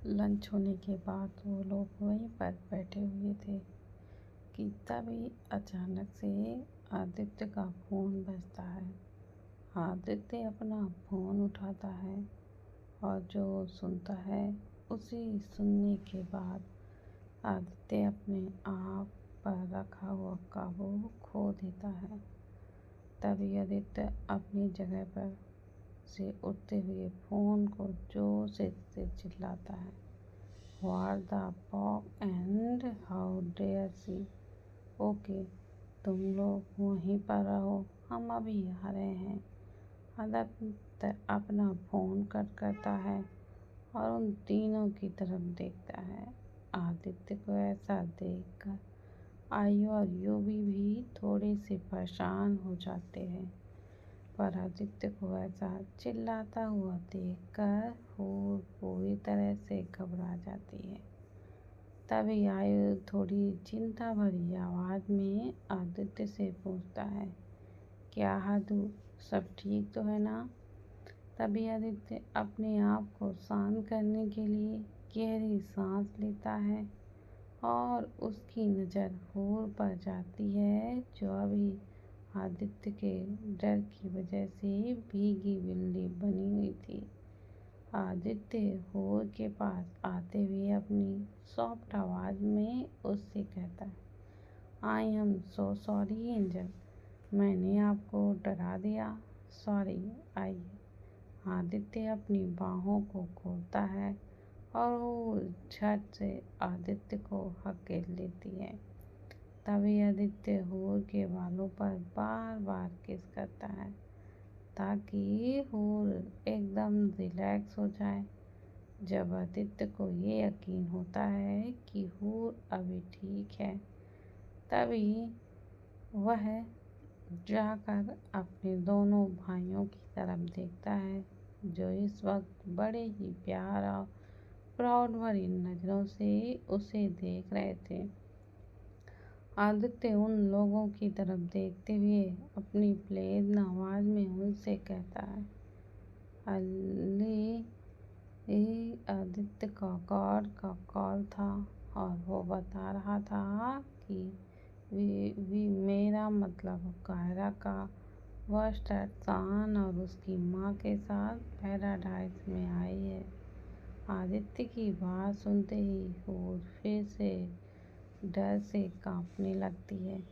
Lunch होने के बाद वो लोग वहीं पर बैठे हुए थे कि तभी अचानक से आदित्य का फ़ोन बजता है। आदित्य अपना फ़ोन उठाता है और जो सुनता है उसी सुनने के बाद आदित्य अपने आप पर रखा हुआ काबू खो देता है। तभी आदित्य अपनी जगह पर से उठते हुए फ़ोन को जोर से चिल्लाता है, "What the fuck and how dare she? Okay, तुम लोग वहीं पर रहो, हम अभी आ रहे हैं।" आदित्य अपना फ़ोन कट करता है और उन तीनों की तरफ देखता है। आदित्य को ऐसा देखकर आयु और युवी भी थोड़े से परेशान हो जाते हैं, पर आदित्य को ऐसा चिल्लाता हुआ देखकर वो पूरी तरह से घबरा जाती है। तभी आयु थोड़ी चिंता भरी आवाज़ में आदित्य से पूछता है, "क्या हादू, सब ठीक तो है ना?" तभी आदित्य अपने आप को शांत करने के लिए गहरी सांस लेता है और उसकी नज़र हूर पर जाती है, जो अभी आदित्य के डर की वजह से भीगी बिल्ली बनी हुई थी। आदित्य हूर के पास आते हुए अपनी सॉफ्ट आवाज़ में उससे कहता है, "I am so sorry angel, मैंने आपको डरा दिया, सॉरी।" आइए। आदित्य अपनी बाहों को खोलता है और वो झट से आदित्य को हकेल लेती है। तभी आदित्य हूर के बालों पर बार बार किस करता है ताकि हूर एकदम रिलैक्स हो जाए। जब आदित्य को ये यकीन होता है कि हूर अभी ठीक है, तभी वह जाकर अपने दोनों भाइयों की तरफ देखता है, जो इस वक्त बड़े ही प्यार और प्राउड भरी नज़रों से उसे देख रहे थे। आदित्य उन लोगों की तरफ देखते हुए अपनी प्लेन आवाज़ में उनसे कहता है, "अली, ये आदित्य का गॉड का कॉल था और वो बता रहा था कि वी मेरा मतलब कायरा का बस्टर्ड सन और उसकी माँ के साथ पैराडाइज में आई है।" आदित्य की बात सुनते ही हूर फिर से डर से कांपने लगती है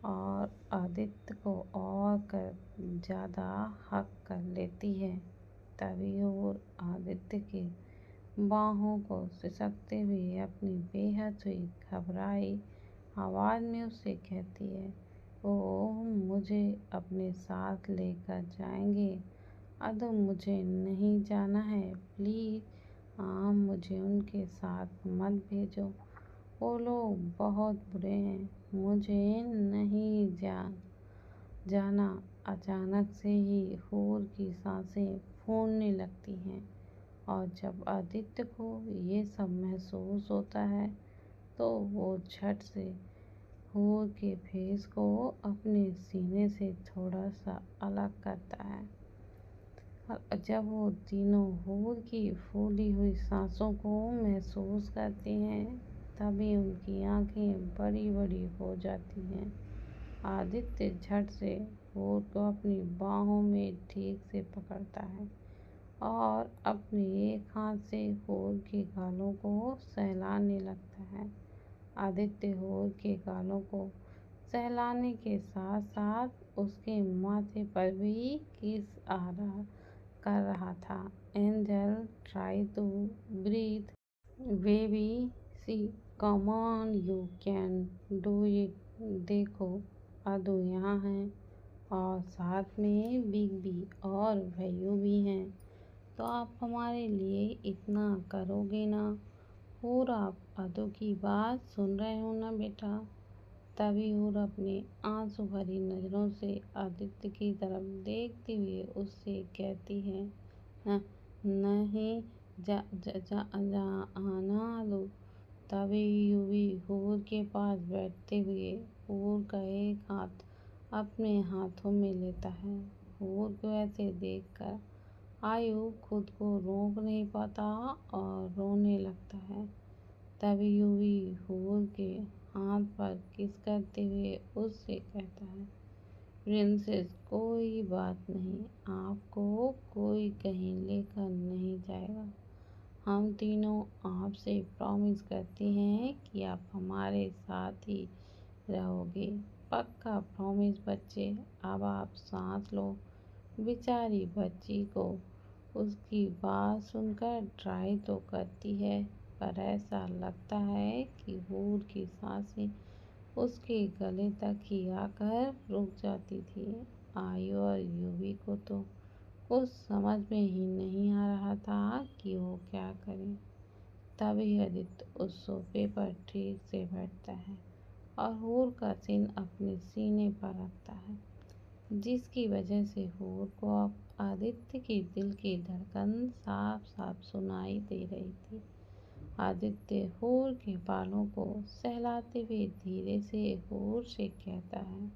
और आदित्य को और कर ज़्यादा हक कर लेती है। तभी हूर आदित्य के बाहों को सिसकते हुए अपनी बेहद हुई घबराई आवाज़ में उससे कहती है, "ओह, मुझे अपने साथ लेकर जाएंगे? अब मुझे नहीं जाना है, प्लीज़ मुझे उनके साथ मत भेजो। वो लोग बहुत बुरे हैं, मुझे नहीं जाना।" अचानक से ही हूर की सांसें फूलने लगती हैं और जब आदित्य को ये सब महसूस होता है तो वो झट से हूर के फेस को अपने सीने से थोड़ा सा अलग करता है। और जब वो तीनों हूर की फूली हुई सांसों को महसूस करते हैं, तभी उनकी आंखें बड़ी बड़ी हो जाती हैं। आदित्य झट से हूर को अपनी बाहों में ठीक से पकड़ता है और अपने एक हाथ से हूर के गालों को सहलाने लगता है। आदित्य हूर के गालों को सहलाने के साथ साथ उसके माथे पर भी किस कर रहा था। "Angel, try to breathe, baby, see, come on, you can do it. देखो, अदू यहाँ है और साथ में बिग बी और भैयू भी हैं, तो आप हमारे लिए इतना करोगे ना?" हूर, आप अदू की बात सुन रहे हो ना बेटा? तभी हूर अपनी आंसू भरी नज़रों से आदित्य की तरफ देखते हुए उससे कहती है, नहीं, जाना आदू।" तभी युवी हूर के पास बैठते हुए हूर का एक हाथ अपने हाथों में लेता है। हूर को ऐसे देखकर आयु खुद को रोक नहीं पाता और रोने लगता है। तभी यूवी हूर के हाथ पर किस करते हुए उससे कहता है, प्रिंसेस कोई बात नहीं, आपको कोई कहीं लेकर नहीं जाएगा। हम तीनों आपसे प्रॉमिस करते हैं कि आप हमारे साथ ही रहोगे। पक्का प्रॉमिस बच्चे। अब आप सांस लो। बेचारी बच्ची को उसकी बात सुनकर ट्राई तो करती है, पर ऐसा लगता है कि हूर की सांसें उसके गले तक ही आकर रुक जाती थी। आयु और यूवी को तो कुछ समझ में ही नहीं आ रहा था कि वो क्या करे। तभी आदित्य उस सोफे पर ठीक से बैठता है और हूर का सिर अपने सीने पर रखता है, जिसकी वजह से हूर को अब आदित्य की दिल की धड़कन साफ साफ सुनाई दे रही थी। आदित्य हूर के बालों को सहलाते हुए धीरे से हूर से कहता है,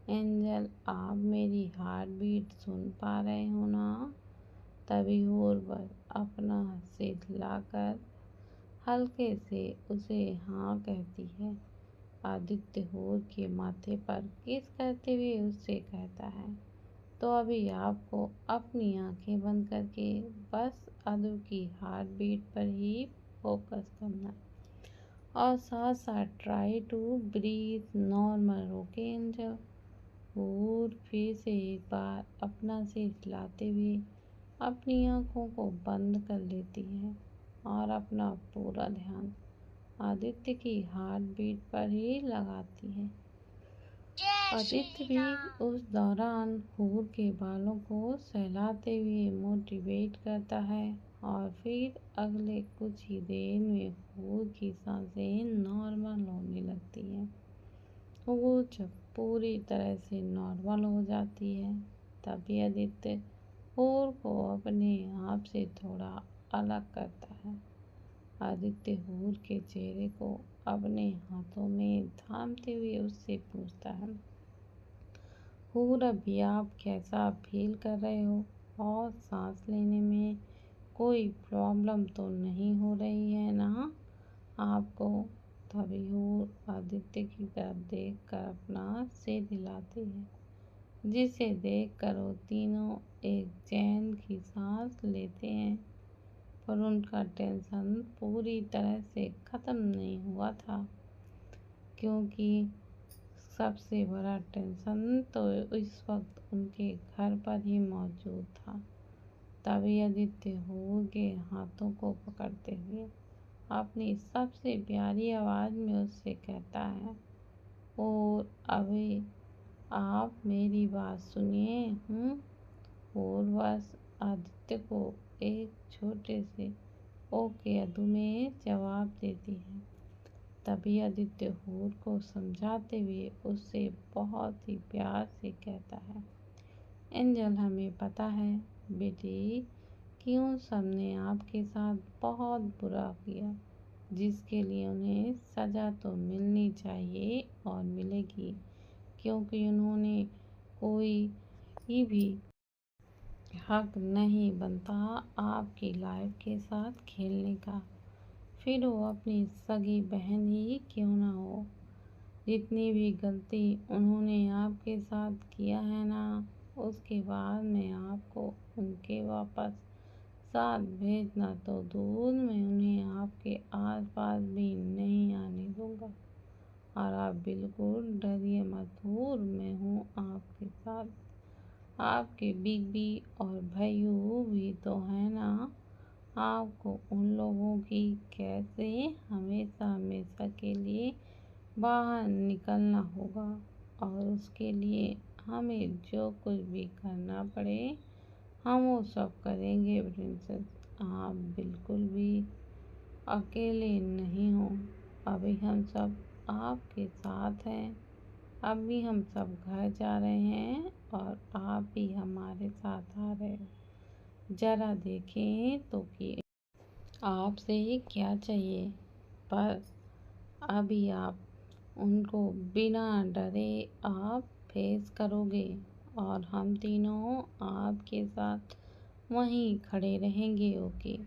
एंजल आप मेरी हार्ट बीट सुन पा रहे हो ना? तभी हूर बस अपना सिर हिलाकर हल्के से उसे हाँ कहती है। आदित्य हूर के माथे पर किस करते हुए उससे कहता है, तो अभी आपको अपनी आंखें बंद करके बस अदु की हार्ट बीट पर ही फोकस करना है और साथ साथ try to breathe normal. Okay angel? हूर फिर से एक बार अपना सिर हिलाते हुए अपनी आंखों को बंद कर लेती है और अपना पूरा ध्यान आदित्य की हार्ट बीट पर ही लगाती है। आदित्य भी उस दौरान हूर के बालों को सहलाते हुए मोटिवेट करता है और फिर अगले कुछ ही देर में हूर की सांसें नॉर्मल होने लगती हैं। वो जब पूरी तरह से नॉर्मल हो जाती है, तभी आदित्य हूर को अपने आप से थोड़ा अलग करता है। आदित्य हूर के चेहरे को अपने हाथों में थामते हुए उससे पूछता है, हूर अभी आप कैसा फील कर रहे हो और सांस लेने में कोई प्रॉब्लम तो नहीं हो रही है ना आपको? तभी हूर आदित्य की तरफ देखकर अपना सिर हिलाती है, जिसे देखकर वो तीनों एक चैन की सांस लेते हैं। पर उनका टेंशन पूरी तरह से ख़त्म नहीं हुआ था, क्योंकि सबसे बड़ा टेंशन तो इस वक्त उनके घर पर ही मौजूद था। तभी आदित्य हूर के हाथों को पकड़ते हुए अपनी सबसे प्यारी आवाज़ में उससे कहता है, और अभी आप मेरी बात सुनिए। और बस आदित्य को एक छोटे से ओके अदू में जवाब देती है। तभी आदित्य हूर को समझाते हुए उससे बहुत ही प्यार से कहता है, एंजल हमें पता है बेटी क्यों सबने आपके साथ बहुत बुरा किया, जिसके लिए उन्हें सज़ा तो मिलनी चाहिए और मिलेगी, क्योंकि उन्होंने कोई भी हक नहीं बनता आपकी लाइफ के साथ खेलने का, फिर वो अपनी सगी बहन ही क्यों ना हो। जितनी भी गलती उन्होंने आपके साथ किया है ना, उसके बाद मैं आपको उनके वापस साथ भेजना तो दूर, मैं उन्हें आपके आसपास भी नहीं आने दूंगा। और आप बिल्कुल डरिए मत हूर, मैं हूँ आपके साथ। आपके बीबी और भैयू भी तो है ना। आपको उन लोगों की कैसे हमेशा हमेशा के लिए बाहर निकलना होगा, और उसके लिए हमें जो कुछ भी करना पड़े हम वो सब करेंगे प्रिंसेस। आप बिल्कुल भी अकेले नहीं हो, अभी हम सब आपके साथ हैं। अभी हम सब घर जा रहे हैं और आप भी हमारे साथ आ रहे हो। ज़रा देखें तो कि आपसे क्या चाहिए, पर अभी आप उनको बिना डरे आप फेस करोगे और हम तीनों आपके साथ वहीं खड़े रहेंगे, ओके।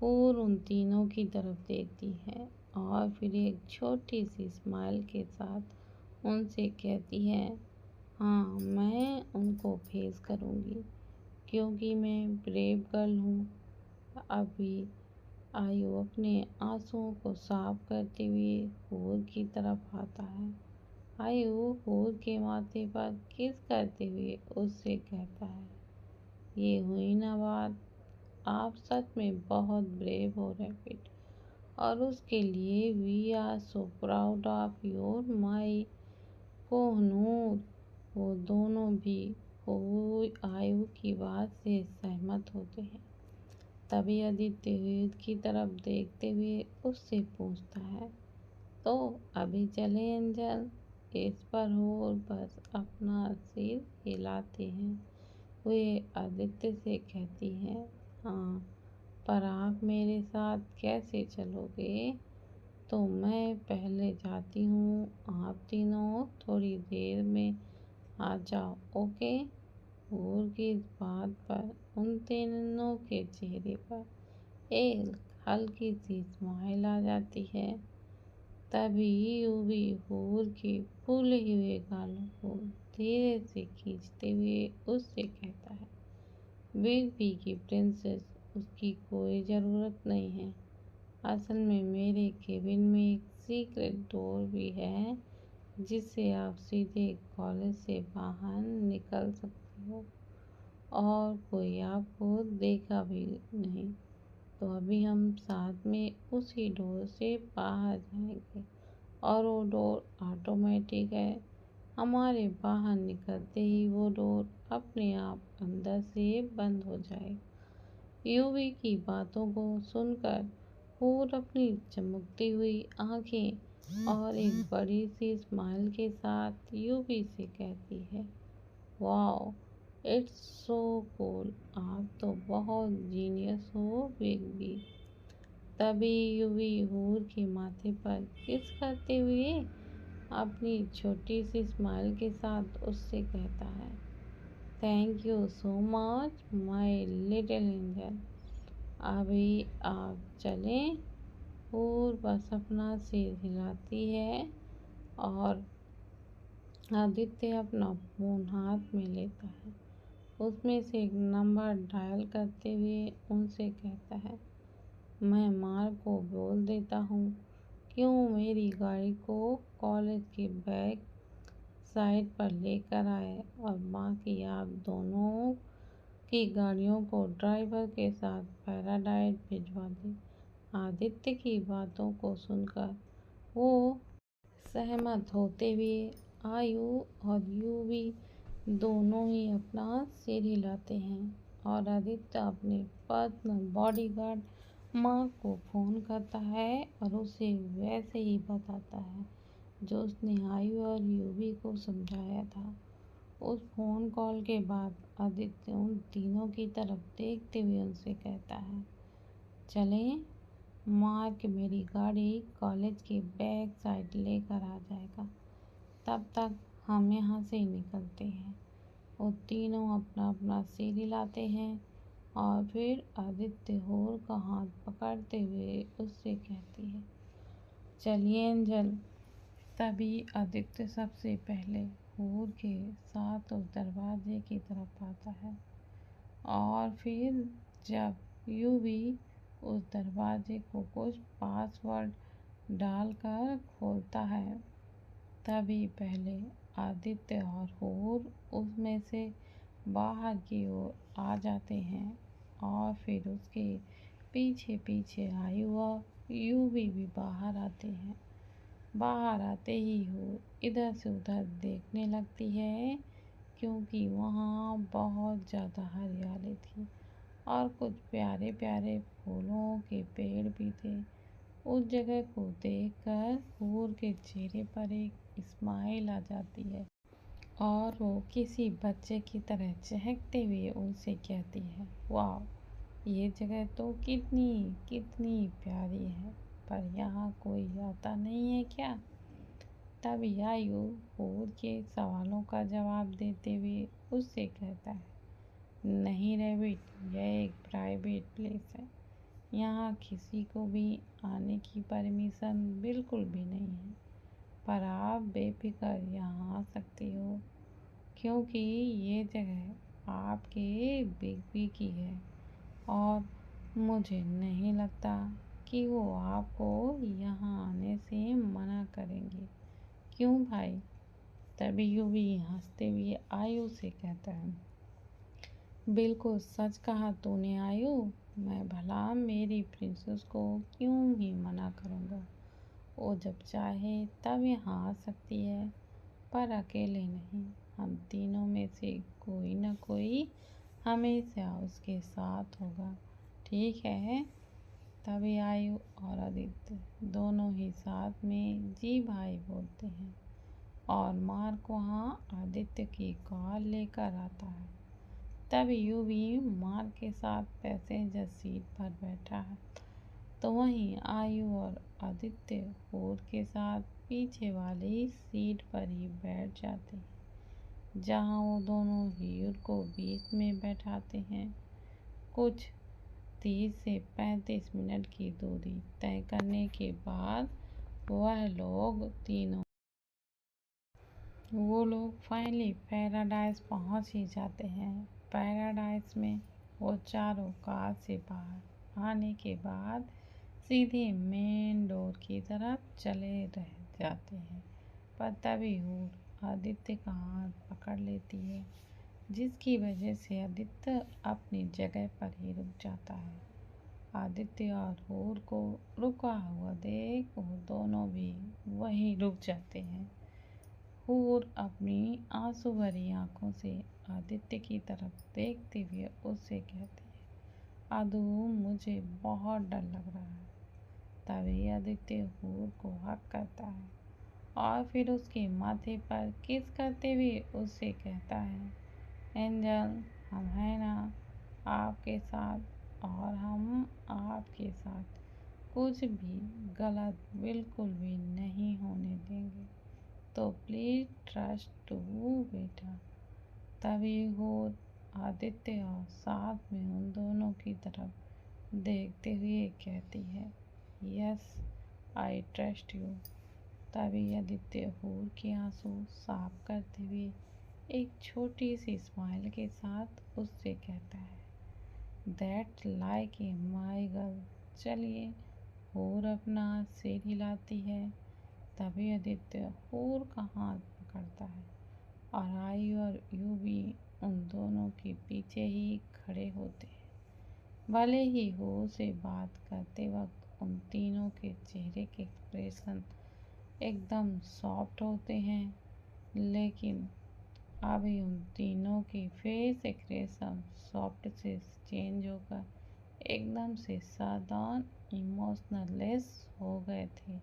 और उन तीनों की तरफ देखती है और फिर एक छोटी सी स्माइल के साथ उनसे कहती है, हाँ, मैं उनको फेस करूँगी क्योंकि मैं ब्रेव गर्ल हूँ। अभी आयु अपने आंसुओं को साफ करते हुए हूर की तरफ आता है। आयु हूर के माथे पर किस करते हुए उससे कहता है, ये हुई ना बात, आप सच में बहुत ब्रेव हो रैपिड, और उसके लिए we are so proud of your my Kohinoor. वो दोनों भी आयु की बात से सहमत होते हैं। तभी आदित्य युद्ध की तरफ देखते हुए उससे पूछता है, तो अभी चले एंजल? इस पर और बस अपना सिर हिलाते हैं। वे आदित्य से कहती हैं, हाँ, पर आप मेरे साथ कैसे चलोगे? तो मैं पहले जाती हूँ, आप तीनों थोड़ी देर में आ जाओ, ओके। और की इस बात पर उन तीनों के चेहरे पर एक हल्की सी स्माइल आ जाती है। तभी यूवी हूर के फूले हुए गालों को धीरे से खींचते हुए उससे कहता है, बिग बी की प्रिंसेस, उसकी कोई ज़रूरत नहीं है। असल में मेरे केबिन में एक सीक्रेट डोर भी है जिससे आप सीधे कॉलेज से बाहर निकल सकते हो और कोई आपको देखा भी नहीं। तो अभी हम साथ में उसी डोर से बाहर जाएंगे और वो डोर ऑटोमेटिक है। हमारे बाहर निकलते ही वो डोर अपने आप अंदर से बंद हो जाए। यूवी की बातों को सुनकर हूर अपनी चमकती हुई आंखें और एक बड़ी सी स्माइल के साथ यूवी से कहती है, वाओ, इट्स सो कूल, आप तो बहुत जीनियस हो बिग बी। तभी यूवी हूर के माथे पर किस करते हुए अपनी छोटी सी स्माइल के साथ उससे कहता है, thank you so much my little angel. अभी आप चलें? और बस अपना सिर हिलाती है और आदित्य अपना फ़ोन हाथ में लेता है। उसमें से एक नंबर डायल करते हुए उनसे कहता है, मैं मार्क को बोल देता हूँ क्यों मेरी गाड़ी को कॉलेज के बैक साइड पर लेकर आए और बाकी आप दोनों की गाड़ियों को ड्राइवर के साथ पैराडाइज भिजवा दें। आदित्य की बातों को सुनकर वो सहमत होते हुए आयु और यूवी दोनों ही अपना सिर हिलाते हैं और आदित्य अपने पर्सनल बॉडीगार्ड मार्क को फ़ोन करता है और उसे वैसे ही बताता है जो उसने आयु और यूवी को समझाया था। उस फ़ोन कॉल के बाद आदित्य उन तीनों की तरफ देखते हुए उनसे कहता है, चलें? मार्क मेरी गाड़ी कॉलेज की बैक साइड लेकर आ जाएगा, तब तक हम यहाँ से निकलते हैं। वो तीनों अपना अपना सिर हिलाते हैं और फिर आदित्य हूर का हाथ पकड़ते हुए उससे कहती है, चलिए एंजल। तभी आदित्य सबसे पहले हूर के साथ उस दरवाजे की तरफ आता है और फिर जब यूवी उस दरवाजे को कुछ पासवर्ड डालकर खोलता है, तभी पहले आदित्य और हूर उसमें से बाहर की ओर आ जाते हैं और फिर उसके पीछे पीछे आयु और यूवी भी बाहर आते हैं। बाहर आते ही हूर इधर से उधर देखने लगती है क्योंकि वहाँ बहुत ज़्यादा हरियाली थी और कुछ प्यारे प्यारे फूलों के पेड़ भी थे। उस जगह को देखकर हूर के चेहरे पर एक स्माइल आ जाती है और वो किसी बच्चे की तरह चहकते हुए उनसे कहती है, वाह, ये जगह तो कितनी कितनी प्यारी है, पर यहाँ कोई आता नहीं है क्या? तभी आयु हूर के सवालों का जवाब देते हुए उससे कहता है, नहीं रैबिट, यह एक प्राइवेट प्लेस है। यहाँ किसी को भी आने की परमिशन बिल्कुल भी नहीं है, पर आप बेफिक्र यहाँ आ सकती हो क्योंकि ये जगह आपके बिग बी की है और मुझे नहीं लगता कि वो आपको यहाँ आने से मना करेंगे। क्यों भाई? तभी यूवी हंसते हुए आयु से कहता है, बिल्कुल सच कहा तूने आयु। मैं भला मेरी प्रिंसेस को क्यों ही मना करूँगा। वो जब चाहे तब यहाँ आ सकती है, पर अकेले नहीं। हम तीनों में से कोई न कोई हमेशा उसके साथ होगा, ठीक है? तभी आयु और आदित्य दोनों ही साथ में जी भाई बोलते हैं और मार्क वहाँ आदित्य की कॉल लेकर आता है। तब यूवी मार्क के साथ पैसेंजर सीट पर बैठा है, तो वहीं आयु और आदित्य हूर के साथ पीछे वाली सीट पर ही बैठ जाते हैं, जहाँ वो दोनों हीर को बीच में बैठाते हैं। कुछ 30 से 35 मिनट की दूरी तय करने के बाद वो लोग फाइनली पैराडाइज पहुंच ही जाते हैं। पैराडाइज में वो चारों कार से बाहर आने के बाद सीधे मेन डोर की तरफ चले रह जाते हैं, पर तभी हूर आदित्य का हाथ पकड़ लेती है, जिसकी वजह से आदित्य अपनी जगह पर ही रुक जाता है। आदित्य और हूर को रुका हुआ देख वो दोनों भी वहीं रुक जाते हैं। हूर अपनी आंसू भरी आंखों से आदित्य की तरफ देखते हुए उससे कहती है, आदू मुझे बहुत डर लग रहा है। तभी आदित्य हूर को हक करता है और फिर उसके माथे पर किस करते हुए उससे कहता है, एंजल हम हैं ना आपके साथ और हम आपके साथ कुछ भी गलत बिल्कुल भी नहीं होने देंगे, तो प्लीज ट्रस्ट टू बेटा। तभी हूर आदित्य और साथ में उन दोनों की तरफ देखते हुए कहती है, यस आई ट्रस्ट यू। तभी आदित्य हूर के आंसू साफ करते हुए एक छोटी सी स्माइल के साथ उससे कहता है, that like a my girl. चलिए। हूर अपना सिर हिलाती है। तभी आदित्य हूर का हाथ पकड़ता है और आई और यू भी उन दोनों के पीछे ही खड़े होते हैं। भले ही हूर से बात करते वक्त उन तीनों के चेहरे के एक्सप्रेशन एकदम सॉफ्ट होते हैं, लेकिन अभी उन तीनों की फेस एक्सप्रेशन सॉफ्ट से चेंज होकर एकदम से साधारण इमोशनल लेस हो गए थे।